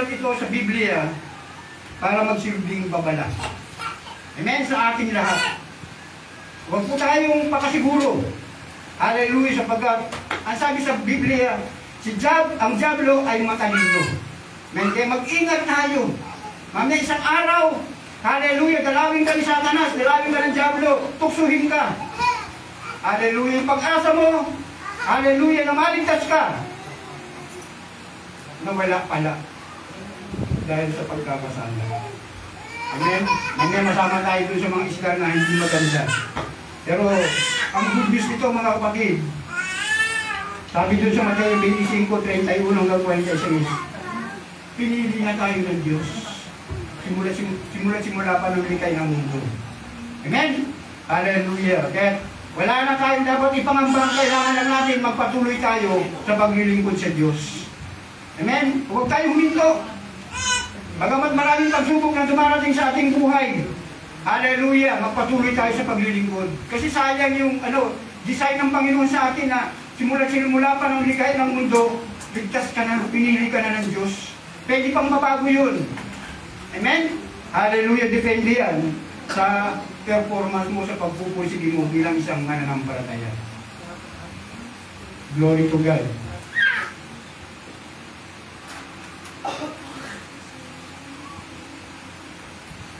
sinulat ito sa Biblia para magsilbing babala. Amen? Sa ating lahat. Huwag po tayong pakasiguro. Hallelujah, sapagkat ang sabi sa Biblia, ang diablo ay matalino. Amen? Kaya mag-ingat tayo. Mamaya isang araw, hallelujah, dalawin ka ni Satanas, dalawin ka ng diablo, tuksuhin ka. Hallelujah, yung pag-asa mo, hallelujah, na maligtas ka. Nawala pala dahil sa pagkakasala. Amen? Amen, masama tayo doon sa mga isla na hindi maganda. Pero, ang good news nito mga kapatid, sabi doon sa Mateo 25:31 hanggang 46, pinili na tayo ng Diyos. Simula pa ng likay ng mundo. Amen? Hallelujah. Kaya, wala na tayong dapat ipangambang, kailangan lang natin magpatuloy tayo sa paglilingkod sa Diyos. Amen? Huwag tayong huminto. Bagamat maraming pagsubok na dumarating sa ating buhay, hallelujah, magpatuloy tayo sa paglilingkod. Kasi sayang yung design ng Panginoon sa atin na simula pa ng likay ng mundo, ligtas ka na, pinili ka na ng Diyos. Pwede pang mabago yun. Amen? Hallelujah, depende yan sa performance mo sa pagpupursige mo bilang isang mananampalataya. Glory to God.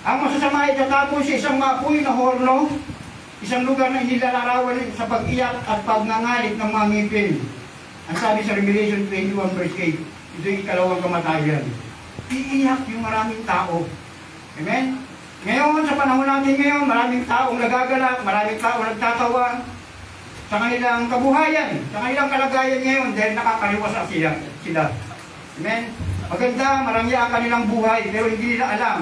Ang masasama ay tatapos sa isang mapuy na horno, isang lugar na inilalarawan sa pag-iyak at pagngangalit ng mga ngipin. Ang sabi sa Revelation 21:8, ito yung ikalawang kamatayan. Iiyak yung maraming tao. Amen? Ngayon, sa panahon natin ngayon, maraming taong nagagalak, maraming taong nagtatawa sa kanilang kabuhayan, sa kanilang kalagayan ngayon dahil nakakaliwasa sila. Amen? Maganda, marami ang kanilang buhay, pero hindi nila alam.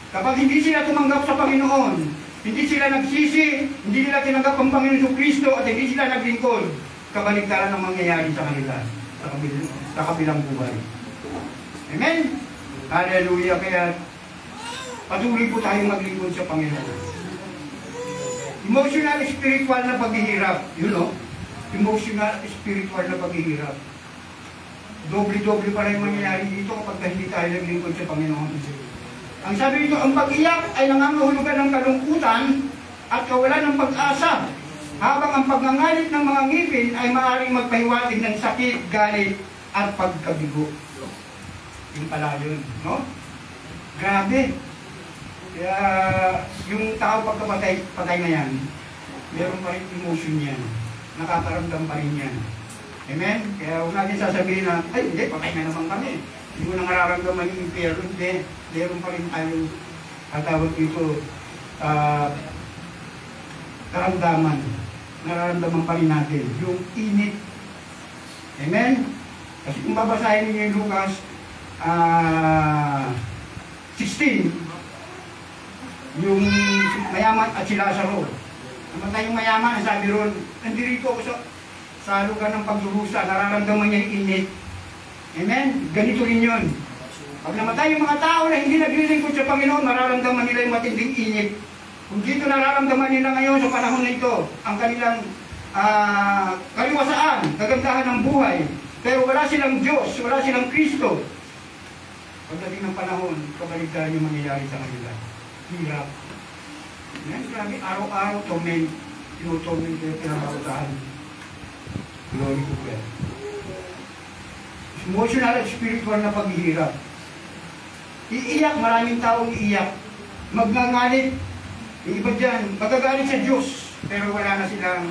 Kapag hindi sila tumanggap sa Panginoon, hindi sila nagsisi, hindi nila tinanggap ang Panginoon Kristo at hindi sila naglingkod, kabaligtaran ang mangyayari sa kanila, sa kabilang buhay. Amen? Hallelujah! Kaya patuloy po tayong maglingkod sa Panginoon. Emotional, spiritual na paghihirap. Emotional, spiritual na paghihirap. Doble-doble pa rin mangyayari dito kapag hindi tayo naglingkod sa Panginoon. Ang sabi nito, ang pag-iyak ay nangangahulugan ng kalungkutan at kawalan ng pag-asa, habang ang pagngangalit ng mga ngipin ay maaaring magpahiwatig ng sakit, galit, at pagkabigo. Yung pala yun, no? Grabe. Kaya yung tao pagkapatay na yan, meron pa rin emotion yan. Nakakaramdam pa rin yan. Amen? Kaya huwag natin sasabihin na, ay hindi, patay na naman kami. Hindi mo nang nararamdaman yung impyerno. Hindi, meron pa rin tayong katawag dito, karamdaman. Nararamdaman pa rin natin yung init. Amen? Kasi kung babasahin niyo yung Lucas 16, yung mayaman at si Lazaro. Namatay yung mayaman, sabi ron, nandirito ako sa lugar ng pagdurusa, nararamdaman niya yung init. Amen? Ganito rin yun. Pag namatay yung mga tao na hindi naglilingkod sa Panginoon, nararamdaman nila yung matinding init. Kung dito nararamdaman nila ngayon sa panahon na ito, ang kanilang kaliwasaan, kagandahan ng buhay, pero wala silang Diyos, wala silang Kristo. Pagdating ng panahon, kabaligtaran yung mangyayari sa kanila. Hirap. Yan, grabe, araw-araw, torment. Tinutorment kayo, pinakautahan. Glory to God. Emotional at spiritual na paghihirap. Iiyak, maraming taong iiyak. Magngangalit. Yung iba dyan, magagalit sa Diyos, pero wala na silang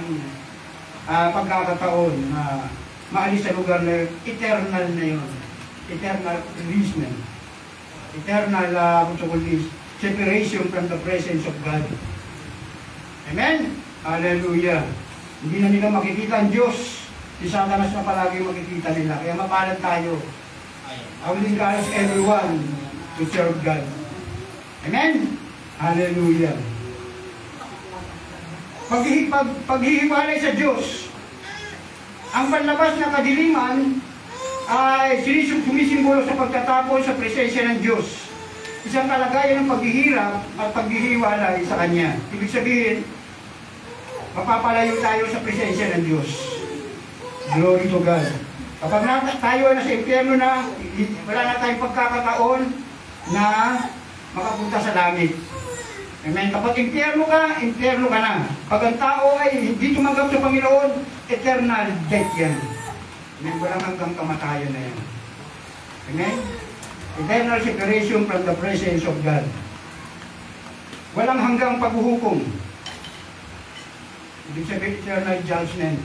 pagkakataon na maalis sa lugar na eternal na yun. Eternal releasement. Eternal, separation from the presence of God. Amen? Hallelujah. Hindi na nila makikita ang Diyos. Si Satanas na palagi makikita nila. Kaya mapalad tayo. I will encourage everyone to serve God. Amen? Hallelujah. Paghihiwalay sa Diyos, ang panlabas na kadiliman ay sumisimbolo sa pagtatapos sa presensya ng Diyos. Isang kalagayan ng paghihirap at paghihiwalay sa Kanya. Ibig sabihin, mapapalayo tayo sa presensya ng Diyos. Glory to God. Kapag tayo ay nasa impyerno na, wala na tayong pagkakataon na makapunta sa langit. Amen. Kapag impyerno ka na. Pag ang tao ay hindi tumanggap sa Panginoon, eternal death yan. Amen. Walang hanggang kamatayan na yan. Amen. Eternal separation from the presence of God. Walang hanggang paghuhukom. Ibig sabihin, eternal judgment.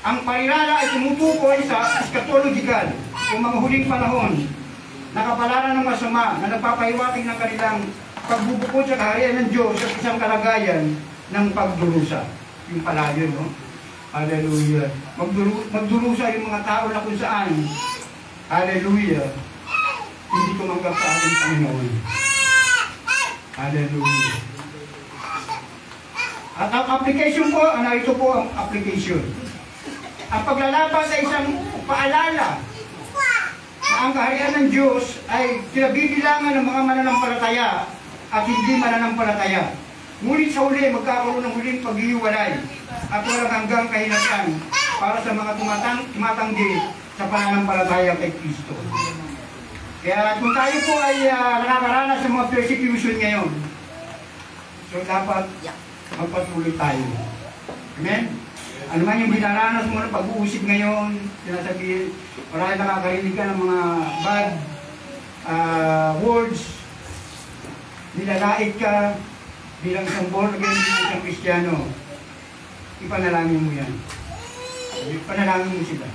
Ang parirala ay tumutukoy sa eschatological, o mga huling panahon, nakapalaran ng masama na nagpapahiwatig ng kanilang pagbubukod sa kaharian ng Diyos at isang kalagayan ng pagdurusa. Yung pala yun, no? Hallelujah. Magdurusa yung mga tao na kung saan, hallelujah, hindi tumanggap sa ating Panginoon. Hallelujah. At ang application po, ito po ang application. Ang paglalaban sa isang paalala na ang kaharian ng Diyos ay kinabibilangan ng mga mananampalataya at hindi mananampalataya. Ngunit sa huli, magkakaroon ng huling paghihiwalay at walang hanggang kahinatan para sa mga tumatanggi sa pananampalataya kay Kristo. Kaya kung tayo po ay nakakaranas ng mga persecution ngayon, so dapat magpatuloy tayo. Amen? Ano man yung binaranas mo na pag-uusip ngayon, sinasabihin, marami nakakarinig ka ng mga bad words, nilalait ka bilang isang born again, bilang isang Kristiyano. Ipanalangin mo yan. Ipanalangin mo sila.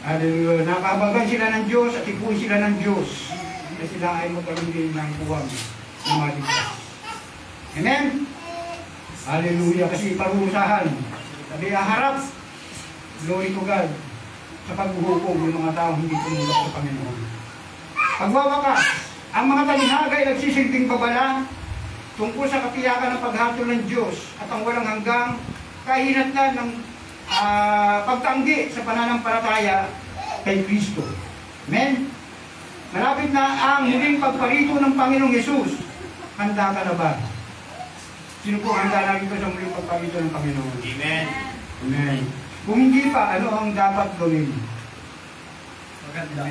Hallelujah. Nakabagan sila ng Diyos at ipuin sila ng Diyos na sila ay magkaroon din ng buwang na maligtas. Amen? Hallelujah. Kasi parusahan. Sabi, harap, glory to God, sa paghuhukom ng mga tao hindi tumulak sa Panginoon. Pagwawakas, ang mga talihagay ay nagsisilbing babala tungkol sa katiyakan ng paghatol ng Diyos at ang walang hanggang kahinatnan ng pagtanggi sa pananampalataya kay Kristo. Amen? Malapit na ang muling pagparito ng Panginoong Yesus. Handa ka na ba? Sino po handa na rito sa muling pagparito ng Panginoon? Amen. Amen. Kung hindi pa, ano ang dapat gawin? Maganda.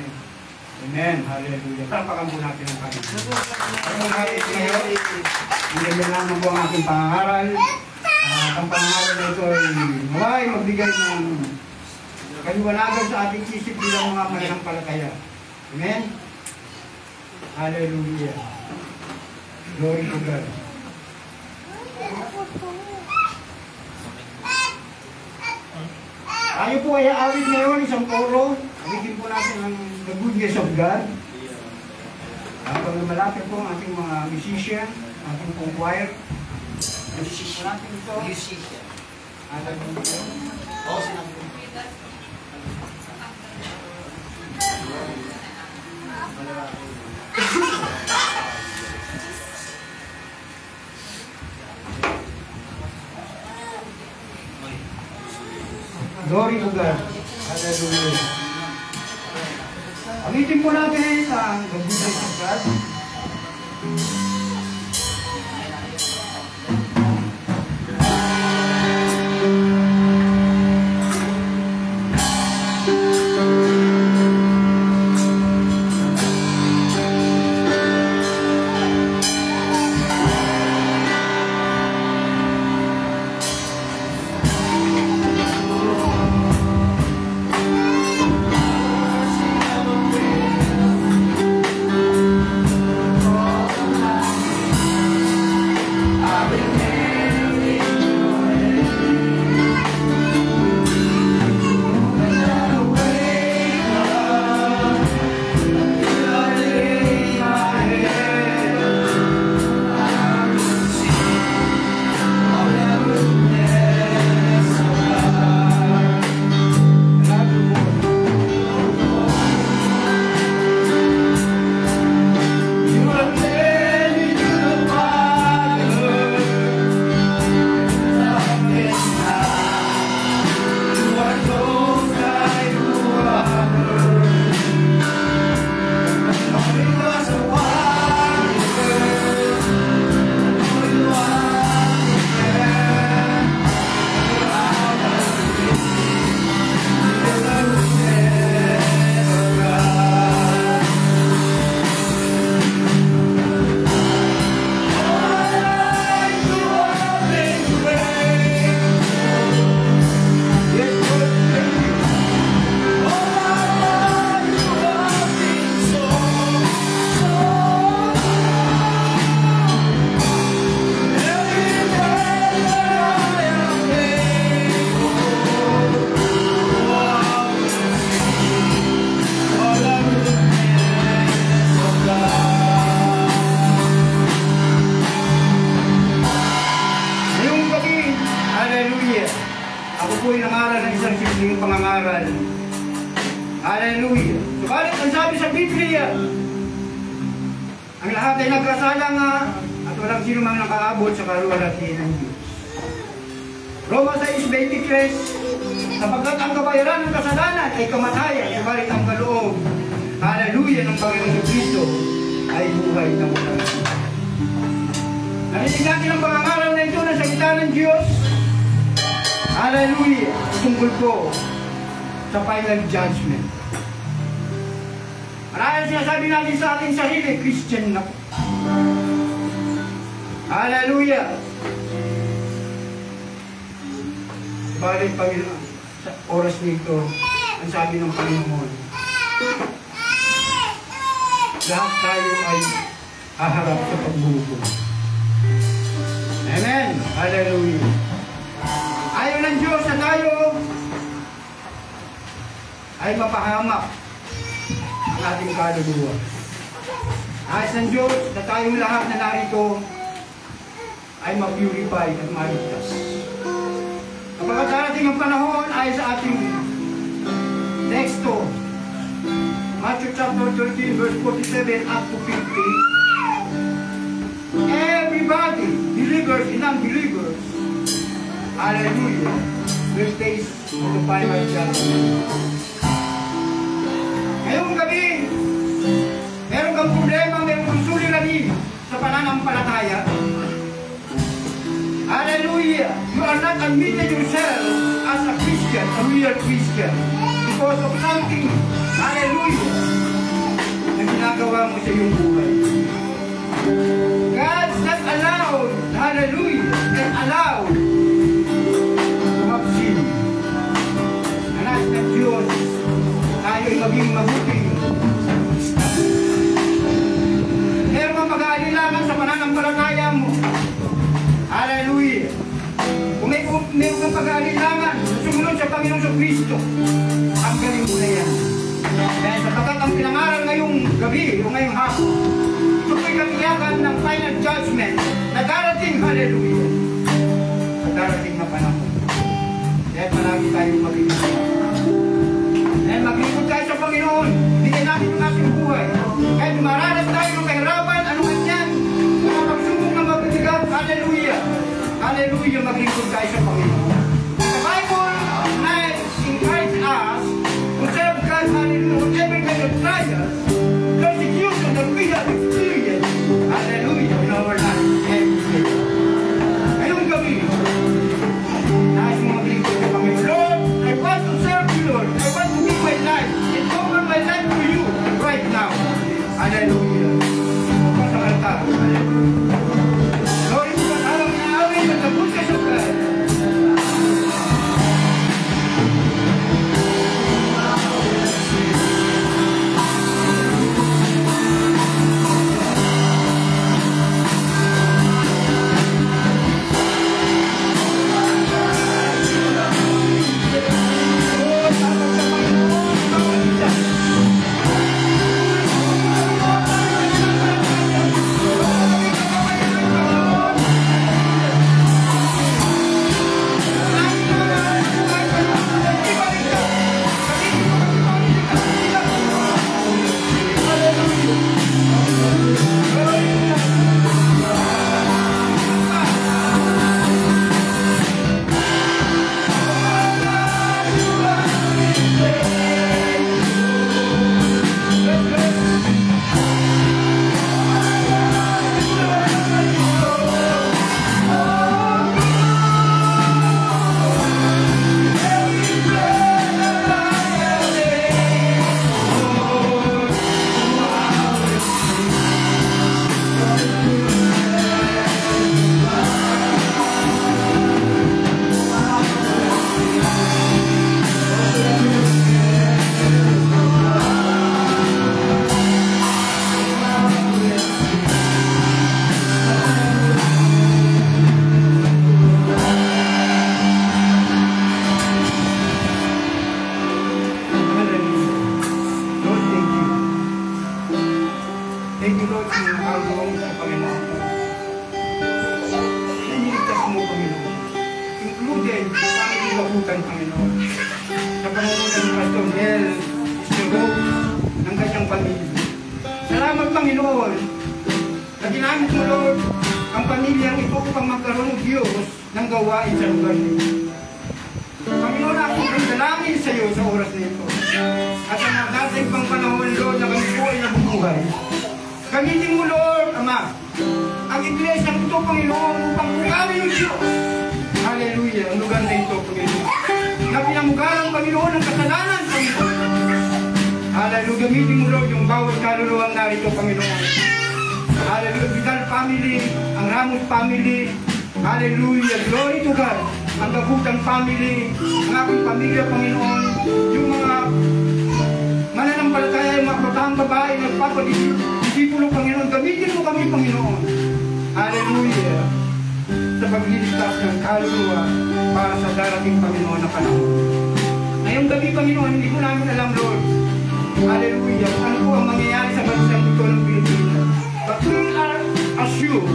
Amen. Hallelujah. Tapakan po natin ang Panginoon. Ang natin ngayon, hindi naman po ang ating pangangaral. Ang pangangaral na ito ay naway magbigay ng kaliwanagan sa ating isip bilang mga mananampalataya. Amen. Hallelujah. Glory to God. Tayo po ay aawit ngayon, isang koro. Awitin po natin ang The Goodness of God. Pag malapit po ang ating mga musician, ating pong choir. Musician natin ito. Musician. Alam mo ito? Oo, sinabi ko. Glory to God. Hallelujah. Awitin po natin ang The Goodness of God. Hallelujah. Subalit ang sabi sa Biblia, ang lahat ay nagkasala nga at walang sino mang nakaabot sa kaluwalhatian ng Diyos. Roma 6:23, sapagkat ang kabayaran ng kasalanan ay kamatayan, subalit ang kaloob, hallelujah, ng Panginoong Kristo ay buhay na walang hanggan. Narinig natin ang pangangaral na ito na salita ng Diyos. Hallelujah! Tungkol po sa final judgment. Marahil sinasabi natin sa ating sarili, Christian na po. Hallelujah! Balik Panginoon, sa oras nito, ang sabi ng Panginoon, lahat tayo ay haharap sa paghuhukom. Amen! Hallelujah! Ayaw ng Diyos na tayo ay mapahamak ang ating kaluluwa. Ayos ng Diyos na tayong lahat na narito ay ma-purify at maligtas. Kapag darating ang panahon ay sa ating teksto, Matthew chapter 13 verse 47 up to 50, everybody, believers and non-believers, hallelujah, will taste the final judgment. Ngayong gabi, meron kang problema, meron kang suliranin sa pananampalataya. Hallelujah! You are not admitting yourself as a Christian, a real Christian, because of something, hallelujah, na ginagawa mo sa iyong buhay. God's not allowed, hallelujah, and allowed to have sin. Anas ng Diyos, tayo'y maging mabuting Christian. Meron kang pag-aalilangan sa pananampalataya mo. Hallelujah! Kung meron kang pag-aalilangan, sumunod sa Panginoon sa Kristo, ang galing mo na yan. Dahil sapagkat ang pinangaral ngayong gabi o ngayong hapon, ito po'y katiyakan ng final judgment na darating, hallelujah, sa darating na panahon. Dahil palagi tayong maglingkod. Dahil maglingkod tayo sa Panginoon, bigyan natin yung ating buhay. Kahit maranas tayo ng kahirapan, ano man yan, mga pagsubok ng mabibigat, hallelujah, hallelujah, maglingkod tayo sa Panginoon. The Bible encourages us to serve God, hallelujah, whatever kind of trials, persecution that we have experienced, hallelujah, in our life every day. Ngayong gabi, nais mo maglingkod sa Panginoon. Lord, I want to serve you, Lord. I want to give my life and offer my life to you right now. Hallelujah. Kung sa altar, hallelujah. Lord, ito ang alam na awin at nabot ka sa God. Thank you, Lord, sa nakagawa sa Panginoon. Iniligtas mo, Panginoon. Included sa aming labutan, Panginoon. Sa pangunan ng Pastor Nel, Sister hope ng kanyang pamilya. Salamat, Panginoon, na ginamit mo, Lord, ang pamilyang ito upang magkaroon ng Diyos ng gawain sa lugar nito. Panginoon, ako ang dalangin sa iyo sa oras nito. At sa mga dating pang panahon, Lord, na kami po ay nabubuhay. Gamitin mo, Lord, Ama, ang iglesia ito, Panginoon, upang pugawin ng Diyos. Hallelujah, ang lugar na ito, Panginoon. Na pinamugalang, Panginoon, ang kasalanan, Panginoon. Hallelujah, gamitin mo, Lord, yung bawat kaluluwang narito, Panginoon. Hallelujah, Vidal family, ang Ramos family. Hallelujah, glory to God. Ang Gagutang family, ang aking pamilya, Panginoon. Yung mga mananampalataya, yung mga batang babae, nagpapadisipulo, Panginoon. Gamitin mo kami, Panginoon. Hallelujah. Sa pagliligtas ng kaluluwa para sa darating, Panginoon, na panahon. Ngayong gabi, Panginoon, hindi ko namin alam, Lord. Hallelujah. Ano po ang mangyayari sa bansang ito ng Pilipinas? But we are assured,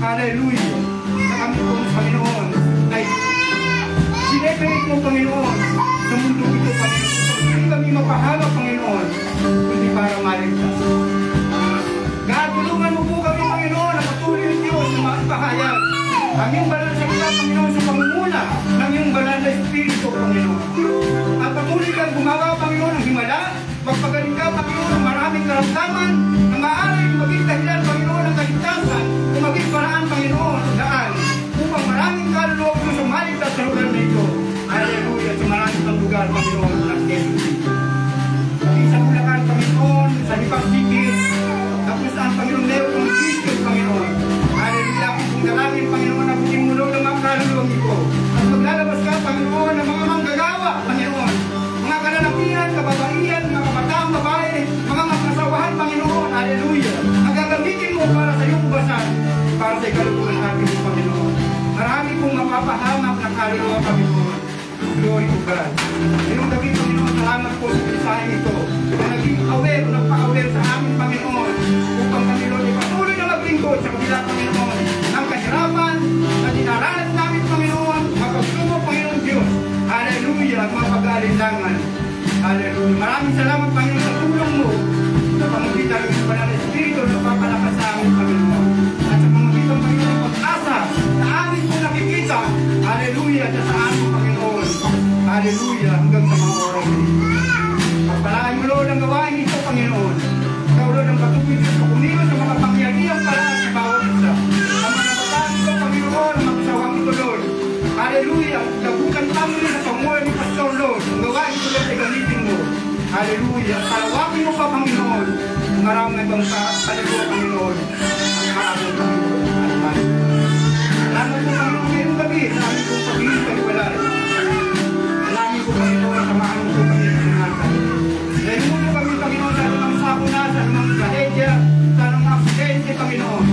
hallelujah, na kami po, Panginoon, ay sineperate mo, Panginoon, sa mundo ito, Panginoon. Hindi kami mapahamak, Panginoon, kundi para maligtas. God, tulungan mo po kami, Panginoon, na patuloy ng Diyos na maipahayag ang iyong banal sa kita, Panginoon, sa pangunguna ng iyong banal na Espiritu, Panginoon. At patuloy kang gumawa, Panginoon, ng himala, magpagaling ka, Panginoon, ng maraming karamdaman na maaaring maging dahilan, Panginoon, ng kaligtasan o maging paraan, Panginoon, daan upang maraming kaluluwa mo sa maligtas sa lugar na ito. Hallelujah, sa maraming pang lugar, Panginoon, ng Quezon City. Sa Bulacan, Panginoon, sa Lipas City, tapos ang Panginoon, meron ang Kristo, Panginoon. Hallelujah, kung dalangin, Panginoon, na buting mulo ng mga kaluluwang ito. At maglalabas ka, Panginoon, ng mga manggagawa, Panginoon. Mga kalalakihan, kababaihan, mga kabataan, babae, mga magkasawahan, Panginoon. Hallelujah. Ang gagamitin mo para sa iyong basan, para sa ikalutuan natin, Panginoon. Marami pong mapapahamak ng kaluluwa, Panginoon. Glory to God. Ngayong gabi, Panginoon, salamat po sa mensahe ito na naging aware, nagpa-aware sa amin, Panginoon, upang Panginoon, ipatuloy na maglingkod sa kabila, Panginoon, ng kahirapan na dinaranas namin, Panginoon, mapagsumo, Panginoon Diyos. Hallelujah, at mga pag-aalinlangan. Hallelujah. Maraming salamat, Panginoon, sa tulong mo sa pamagitan ng banal na Espiritu na papalakas sa amin, Panginoon. At sa pamagitan, Panginoon, ng pag-asa na amin po nakikita. Hallelujah, at sa amin, Panginoon. Hallelujah, hanggang sa mga oras nito. Pagpalaan mo, Lord, ang gawain nito, Panginoon. Ikaw, Lord, ang patuloy sa kumilos sa mga pangyarihang paraan sa bawat isa. Ang mga bataan ito, Panginoon, ang magsawang ito, Lord. Hallelujah, Gagutang family sa pamuhay ni Pastor, Lord. Ang gawain ito, Lord, ay gamitin mo. Hallelujah, palawagin mo pa, Panginoon. Marami na ibang palagawa, Panginoon. Ang maraming, Panginoon. Salamat po, Panginoon, ngayong gabi. Salamat po, pag-ibig kaliwalay. Salamat po, Panginoon, sa mga po kami ng natin. Dahil mo kami, Panginoon, sa anumang sakuna, sa anumang trahedya, sa anumang aksidente, Panginoon.